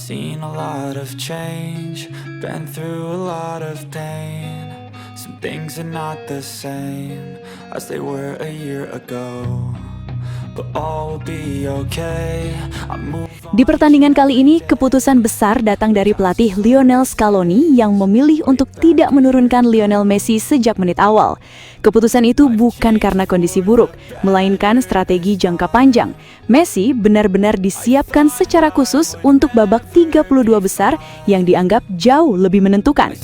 seen a lot of change, been through a lot of pain. Some things are not the same as they were a year ago, but all will be okay. I move on. Di pertandingan kali ini, keputusan besar datang dari pelatih Lionel Scaloni yang memilih untuk tidak menurunkan Lionel Messi sejak menit awal. Keputusan itu bukan karena kondisi buruk, melainkan strategi jangka panjang. Messi benar-benar disiapkan secara khusus untuk babak 32 besar yang dianggap jauh lebih menentukan.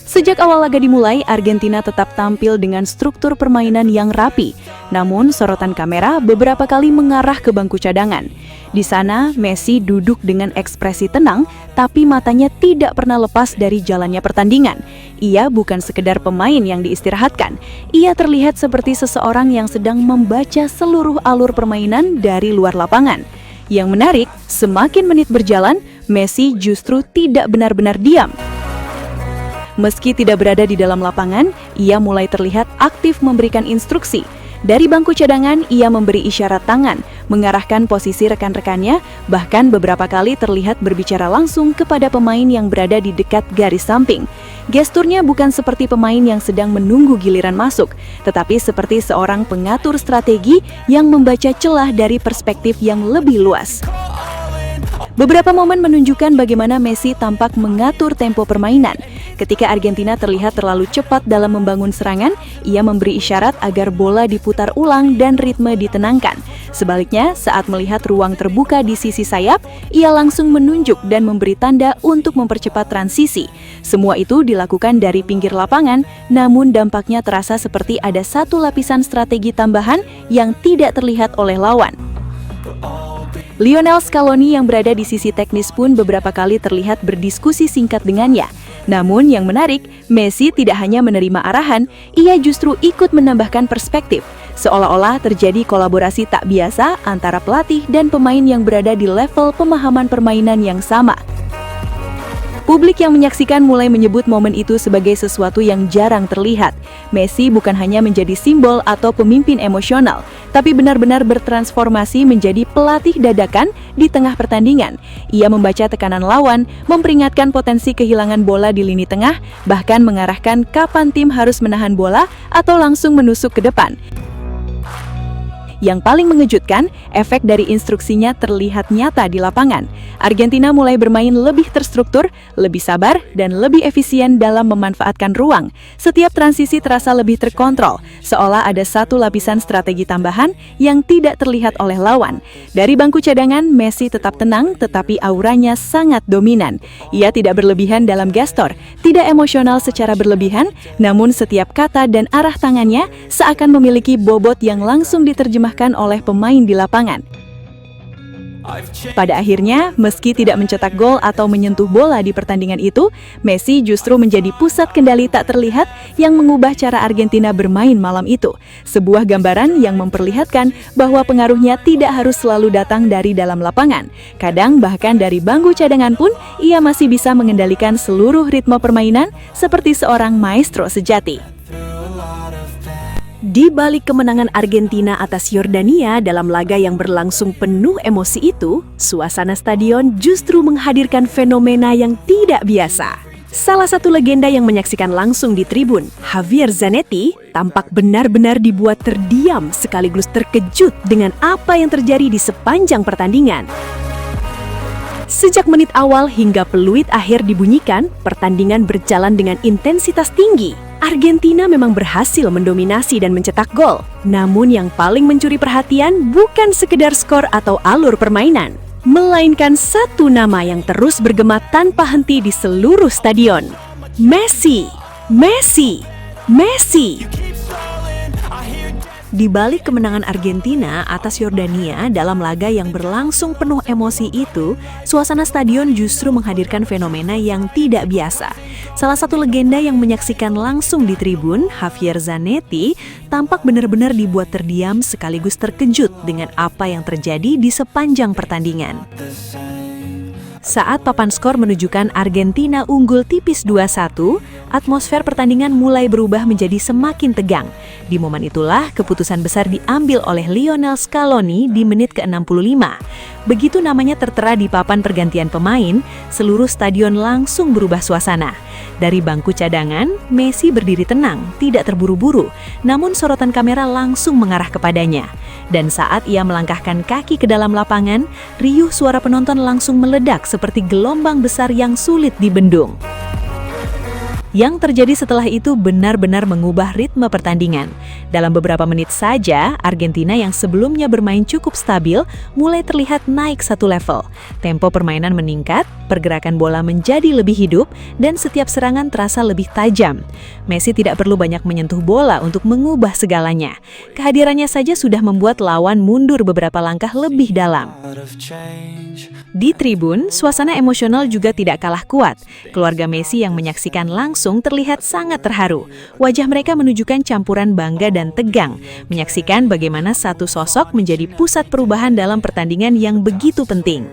Sejak awal laga dimulai, Argentina tetap tampil dengan struktur permainan yang rapi. Namun, sorotan kamera beberapa kali mengarah ke bangku cadangan. Di sana, Messi duduk dengan ekspresi tenang, tapi matanya tidak pernah lepas dari jalannya pertandingan. Ia bukan sekedar pemain yang diistirahatkan. Ia terlihat seperti seseorang yang sedang membaca seluruh alur permainan dari luar lapangan. Yang menarik, semakin menit berjalan, Messi justru tidak benar-benar diam. Meski tidak berada di dalam lapangan, ia mulai terlihat aktif memberikan instruksi. Dari bangku cadangan, ia memberi isyarat tangan, mengarahkan posisi rekan-rekannya, bahkan beberapa kali terlihat berbicara langsung kepada pemain yang berada di dekat garis samping. Gesturnya bukan seperti pemain yang sedang menunggu giliran masuk, tetapi seperti seorang pengatur strategi yang membaca celah dari perspektif yang lebih luas. Beberapa momen menunjukkan bagaimana Messi tampak mengatur tempo permainan. Ketika Argentina terlihat terlalu cepat dalam membangun serangan, ia memberi isyarat agar bola diputar ulang dan ritme ditenangkan. Sebaliknya, saat melihat ruang terbuka di sisi sayap, ia langsung menunjuk dan memberi tanda untuk mempercepat transisi. Semua itu dilakukan dari pinggir lapangan, namun dampaknya terasa seperti ada satu lapisan strategi tambahan yang tidak terlihat oleh lawan. Lionel Scaloni yang berada di sisi teknis pun beberapa kali terlihat berdiskusi singkat dengannya. Namun yang menarik, Messi tidak hanya menerima arahan, ia justru ikut menambahkan perspektif. Seolah-olah terjadi kolaborasi tak biasa antara pelatih dan pemain yang berada di level pemahaman permainan yang sama. Publik yang menyaksikan mulai menyebut momen itu sebagai sesuatu yang jarang terlihat. Messi bukan hanya menjadi simbol atau pemimpin emosional, tapi benar-benar bertransformasi menjadi pelatih dadakan di tengah pertandingan. Ia membaca tekanan lawan, memperingatkan potensi kehilangan bola di lini tengah, bahkan mengarahkan kapan tim harus menahan bola atau langsung menusuk ke depan. Yang paling mengejutkan, efek dari instruksinya terlihat nyata di lapangan. Argentina mulai bermain lebih terstruktur, lebih sabar, dan lebih efisien dalam memanfaatkan ruang. Setiap transisi terasa lebih terkontrol, seolah ada satu lapisan strategi tambahan yang tidak terlihat oleh lawan. Dari bangku cadangan, Messi tetap tenang, tetapi auranya sangat dominan. Ia tidak berlebihan dalam gestur, tidak emosional secara berlebihan, namun setiap kata dan arah tangannya seakan memiliki bobot yang langsung diterjemahkan oleh pemain di lapangan. Pada akhirnya, meski tidak mencetak gol atau menyentuh bola di pertandingan itu, Messi justru menjadi pusat kendali tak terlihat yang mengubah cara Argentina bermain malam itu. Sebuah gambaran yang memperlihatkan bahwa pengaruhnya tidak harus selalu datang dari dalam lapangan. Kadang bahkan dari bangku cadangan pun, ia masih bisa mengendalikan seluruh ritme permainan seperti seorang maestro sejati. Di balik kemenangan Argentina atas Yordania dalam laga yang berlangsung penuh emosi itu, suasana stadion justru menghadirkan fenomena yang tidak biasa. Salah satu legenda yang menyaksikan langsung di tribun, Javier Zanetti, tampak benar-benar dibuat terdiam sekaligus terkejut dengan apa yang terjadi di sepanjang pertandingan. Sejak menit awal hingga peluit akhir dibunyikan, pertandingan berjalan dengan intensitas tinggi. Argentina memang berhasil mendominasi dan mencetak gol. Namun yang paling mencuri perhatian bukan sekedar skor atau alur permainan, melainkan satu nama yang terus bergema tanpa henti di seluruh stadion. Messi, Messi, Messi. Di balik kemenangan Argentina atas Yordania dalam laga yang berlangsung penuh emosi itu, suasana stadion justru menghadirkan fenomena yang tidak biasa. Salah satu legenda yang menyaksikan langsung di tribun, Javier Zanetti, tampak benar-benar dibuat terdiam sekaligus terkejut dengan apa yang terjadi di sepanjang pertandingan. Saat papan skor menunjukkan Argentina unggul tipis 2-1, atmosfer pertandingan mulai berubah menjadi semakin tegang. Di momen itulah keputusan besar diambil oleh Lionel Scaloni di menit ke-65. Begitu namanya tertera di papan pergantian pemain, seluruh stadion langsung berubah suasana. Dari bangku cadangan, Messi berdiri tenang, tidak terburu-buru, namun sorotan kamera langsung mengarah kepadanya. Dan saat ia melangkahkan kaki ke dalam lapangan, riuh suara penonton langsung meledak seperti gelombang besar yang sulit dibendung. Yang terjadi setelah itu benar-benar mengubah ritme pertandingan. Dalam beberapa menit saja, Argentina yang sebelumnya bermain cukup stabil mulai terlihat naik satu level. Tempo permainan meningkat, pergerakan bola menjadi lebih hidup, dan setiap serangan terasa lebih tajam. Messi tidak perlu banyak menyentuh bola untuk mengubah segalanya. Kehadirannya saja sudah membuat lawan mundur beberapa langkah lebih dalam. Di tribun, suasana emosional juga tidak kalah kuat. Keluarga Messi yang menyaksikan langsung terlihat sangat terharu. Wajah mereka menunjukkan campuran bangga dan tegang, menyaksikan bagaimana satu sosok menjadi pusat perubahan dalam pertandingan yang begitu penting.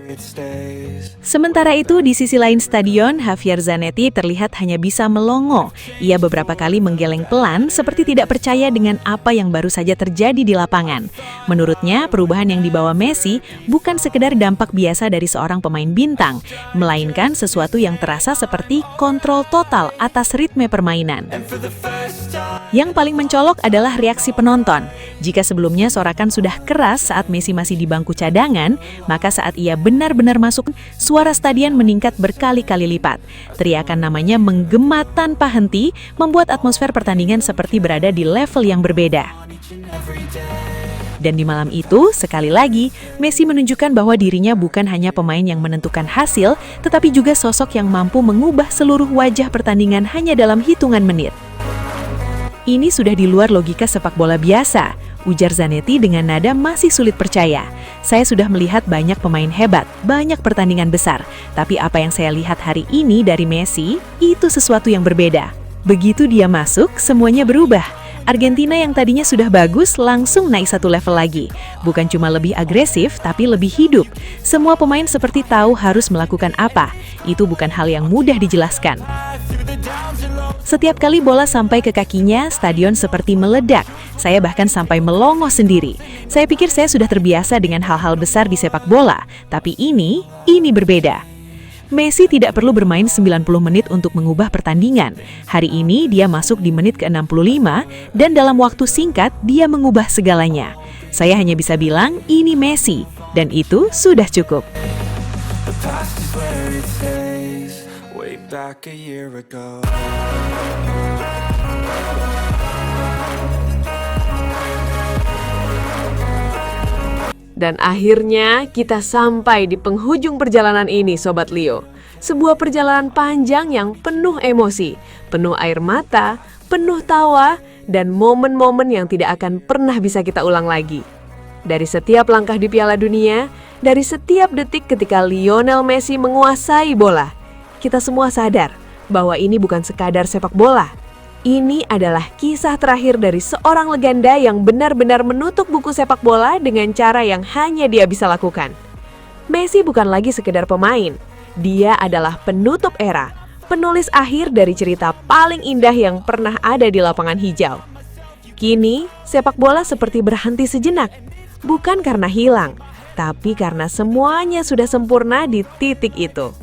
Sementara itu, di sisi lain stadion, Javier Zanetti terlihat hanya bisa melongo. Ia beberapa kali menggeleng pelan, seperti tidak percaya dengan apa yang baru saja terjadi di lapangan. Menurutnya, perubahan yang dibawa Messi bukan sekedar dampak biasa dari seorang pemain bintang, melainkan sesuatu yang terasa seperti kontrol total atas ritme permainan. Yang paling mencolok adalah reaksi penonton. Jika sebelumnya sorakan sudah keras saat Messi masih di bangku cadangan, maka saat ia benar-benar masuk, suara stadion meningkat berkali-kali lipat. Teriakan namanya menggema tanpa henti, membuat atmosfer pertandingan seperti berada di level yang berbeda. Dan di malam itu, sekali lagi, Messi menunjukkan bahwa dirinya bukan hanya pemain yang menentukan hasil, tetapi juga sosok yang mampu mengubah seluruh wajah pertandingan hanya dalam hitungan menit. Ini sudah di luar logika sepak bola biasa, ujar Zanetti dengan nada masih sulit percaya. Saya sudah melihat banyak pemain hebat, banyak pertandingan besar, tapi apa yang saya lihat hari ini dari Messi, itu sesuatu yang berbeda. Begitu dia masuk, semuanya berubah. Argentina yang tadinya sudah bagus langsung naik satu level lagi. Bukan cuma lebih agresif, tapi lebih hidup. Semua pemain seperti tahu harus melakukan apa. Itu bukan hal yang mudah dijelaskan. Setiap kali bola sampai ke kakinya, stadion seperti meledak. Saya bahkan sampai melongo sendiri. Saya pikir saya sudah terbiasa dengan hal-hal besar di sepak bola, tapi ini berbeda. Messi tidak perlu bermain 90 menit untuk mengubah pertandingan. Hari ini dia masuk di menit ke-65 dan dalam waktu singkat dia mengubah segalanya. Saya hanya bisa bilang ini Messi dan itu sudah cukup. Dan akhirnya kita sampai di penghujung perjalanan ini, Sobat Leo. Sebuah perjalanan panjang yang penuh emosi, penuh air mata, penuh tawa, dan momen-momen yang tidak akan pernah bisa kita ulang lagi. Dari setiap langkah di Piala Dunia, dari setiap detik ketika Lionel Messi menguasai bola, kita semua sadar bahwa ini bukan sekadar sepak bola. Ini adalah kisah terakhir dari seorang legenda yang benar-benar menutup buku sepak bola dengan cara yang hanya dia bisa lakukan. Messi bukan lagi sekedar pemain, dia adalah penutup era, penulis akhir dari cerita paling indah yang pernah ada di lapangan hijau. Kini, sepak bola seperti berhenti sejenak, bukan karena hilang, tapi karena semuanya sudah sempurna di titik itu.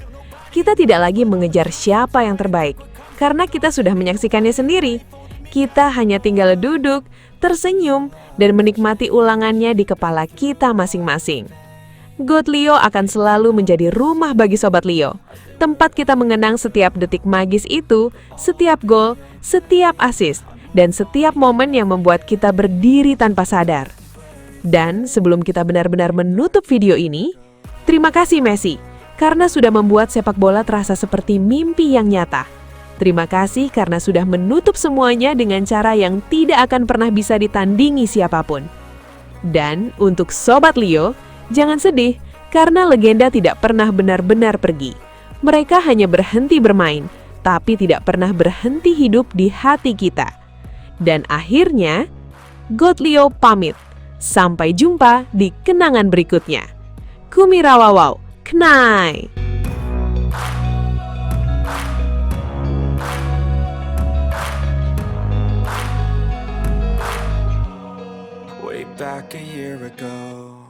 Kita tidak lagi mengejar siapa yang terbaik, karena kita sudah menyaksikannya sendiri. Kita hanya tinggal duduk, tersenyum, dan menikmati ulangannya di kepala kita masing-masing. GOAT Leo akan selalu menjadi rumah bagi Sobat Leo. Tempat kita mengenang setiap detik magis itu, setiap gol, setiap assist, dan setiap momen yang membuat kita berdiri tanpa sadar. Dan sebelum kita benar-benar menutup video ini, terima kasih Messi, karena sudah membuat sepak bola terasa seperti mimpi yang nyata. Terima kasih karena sudah menutup semuanya dengan cara yang tidak akan pernah bisa ditandingi siapapun. Dan untuk Sobat Leo, jangan sedih karena legenda tidak pernah benar-benar pergi. Mereka hanya berhenti bermain, tapi tidak pernah berhenti hidup di hati kita. Dan akhirnya, GOAT Leo pamit. Sampai jumpa di kenangan berikutnya. Kumirawawau, Knai! back a year ago.